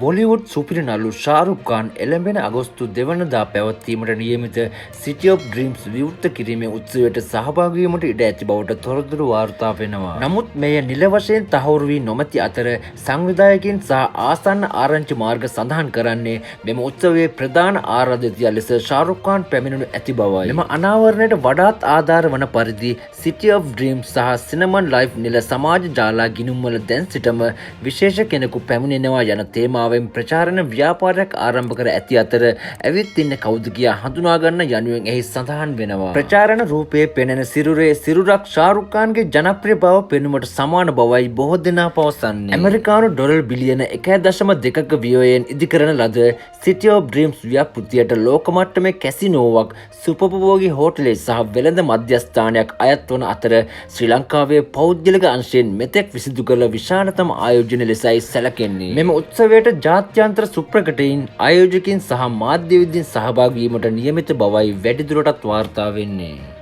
Bollywood සුපිරි නළු ශාරුක් ඛාන් එළඹෙන අගෝස්තු 2 වනදා පැවැත්වීමට නියමිත සිටි ඔෆ් ඩ්‍රීම්ස් විවෘත කිරීමේ උත්සවයට සහභාගී වීමට ඉඩ ඇති බවට තොරතුරු වාර්තා වෙනවා. නමුත් මෙය නිල වශයෙන් තහවුරු වී නොමැති අතර සංවිධායකයන් සහ ආසන්න ආරංචි මාර්ග සඳහන් කරන්නේ මෙම උත්සවයේ ප්‍රධාන ආරාධිතයා ලෙස ශාරුක් ඛාන් පැමිණෙනු ඇති බවයි. මෙම අනාවරණයට වඩාත් ආධාර වන පරිදි සිටි ඔෆ් ඩ්‍රීම්ස් සහ සිනමන් ලයිෆ් නිල සමාජ ජාලා ගිණුම්වල දැන් සිටම විශේෂ කෙනෙකු පැමිණෙනවා යන තේමාවෙන් ප්‍රචාරණ ව්‍යාපාරයක් ආරම්භ කර ඇති අතර ඇවිත් ඉන්න කවුද කියා හඳුනා ගන්න යනුවෙන් එහි සඳහන් වෙනවා. ප්‍රචාරණ රූපයේ පෙනෙන සිරුරේ සිරුරක් ශාරුක් ඛාන්ගේ ජනප්‍රිය බව පෙනුමට සමාන බවයි බොහෝ දෙනා පවසන්නේ. ඇමරිකානු ඩොලර් බිලියන 1.2ක ව්‍යයයෙන් ඉදිකරන ලද සිටි ඔෆ් ඩ්‍රීම්ස් ව්‍යාපෘතියට ලෝක මට්ටමේ කැසිනෝවක් සුපපභෝගී හෝටලේ සහ වෙළඳ මධ්‍යස්ථානයක් අයත් වන අතර ශ්‍රී ලංකාවේ පෞද්ගලික අංශයෙන් මෙතෙක් විසිදු කළ විශාලතම ආයෝජන ලෙසයි සැලකෙන්නේ. මෙම උත්සවයට ජාත්‍යන්තර සුප්‍රකටයින් ආයෝජකයින් සහ මාධ්‍යවේදීන් සහභාගී වීමට නියමිත බවයි වැඩිදුරටත් වාර්තා වෙන්නේ.